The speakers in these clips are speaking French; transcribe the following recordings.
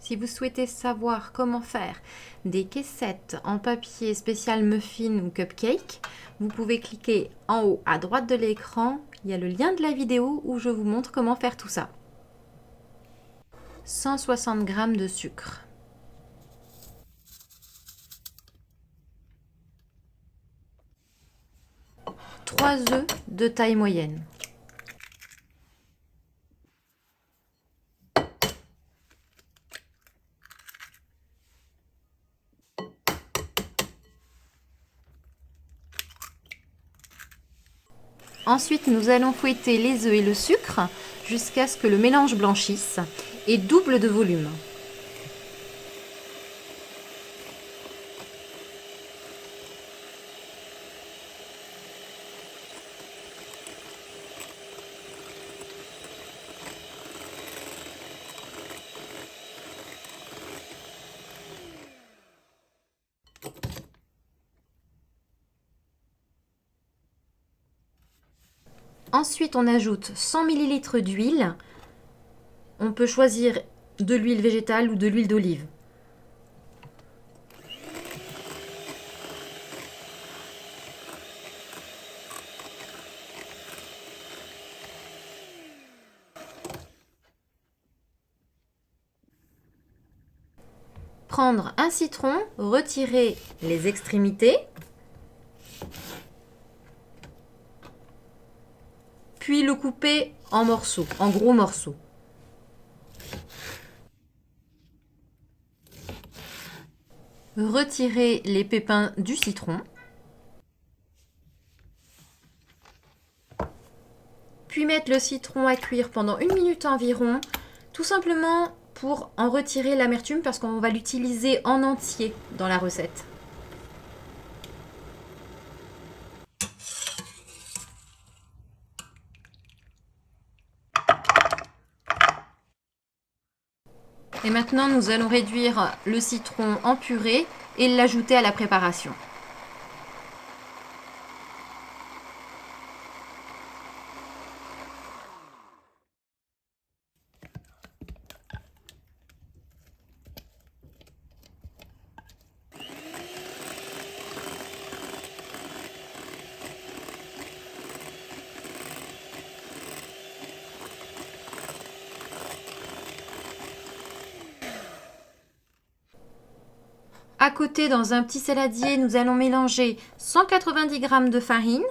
Si vous souhaitez savoir comment faire des caissettes en papier spécial muffin ou cupcake, vous pouvez cliquer en haut à droite de l'écran. Il y a le lien de la vidéo où je vous montre comment faire tout ça. 160 g de sucre. Trois œufs de taille moyenne. Ensuite, nous allons fouetter les œufs et le sucre jusqu'à ce que le mélange blanchisse et double de volume. Ensuite, on ajoute 100 ml d'huile. On peut choisir de l'huile végétale ou de l'huile d'olive. Prendre un citron, retirer les extrémités, puis le couper en morceaux, en gros morceaux. Retirer les pépins du citron. Puis mettre le citron à cuire pendant 1 minute environ, tout simplement pour en retirer l'amertume parce qu'on va l'utiliser en entier dans la recette. Et maintenant, nous allons réduire le citron en purée et l'ajouter à la préparation. À côté, dans un petit saladier, nous allons mélanger 190 g de farine,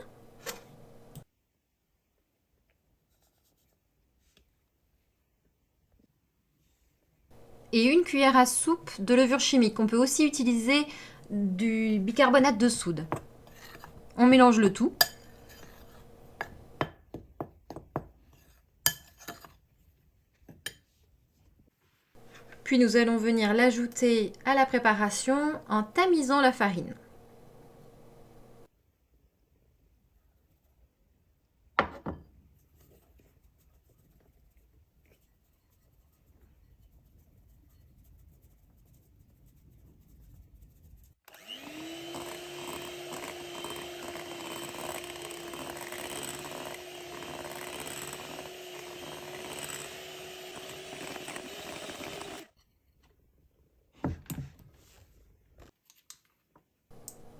et 1 cuillère à soupe de levure chimique. On peut aussi utiliser du bicarbonate de soude. On mélange le tout. Puis nous allons venir l'ajouter à la préparation en tamisant la farine.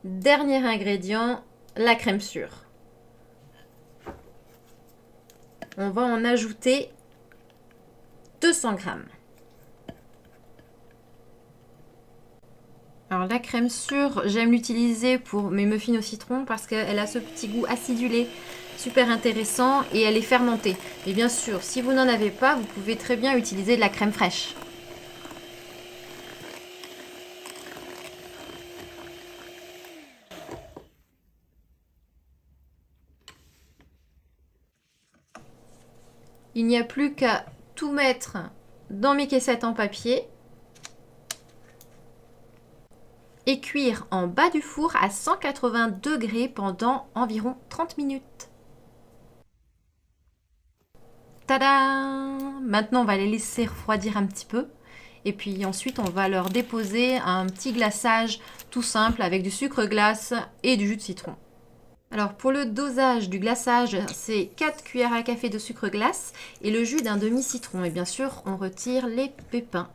Dernier ingrédient, la crème sûre. On va en ajouter 200 g. Alors la crème sûre, j'aime l'utiliser pour mes muffins au citron parce qu'elle a ce petit goût acidulé super intéressant et elle est fermentée. Et bien sûr, si vous n'en avez pas, vous pouvez très bien utiliser de la crème fraîche. Il n'y a plus qu'à tout mettre dans mes caissettes en papier et cuire en bas du four à 180 degrés pendant environ 30 minutes. Tadam! Maintenant, on va les laisser refroidir un petit peu. Et puis ensuite, on va leur déposer un petit glaçage tout simple avec du sucre glace et du jus de citron. Alors pour le dosage du glaçage, c'est 4 cuillères à café de sucre glace et le jus d'un demi-citron. Et bien sûr, on retire les pépins.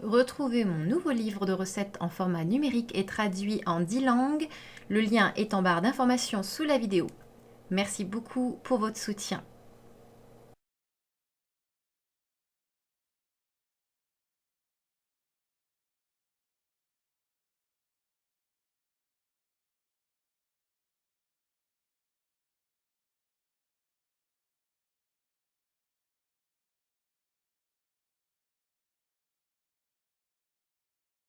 Retrouvez mon nouveau livre de recettes en format numérique et traduit en 10 langues. Le lien est en barre d'informations sous la vidéo. Merci beaucoup pour votre soutien.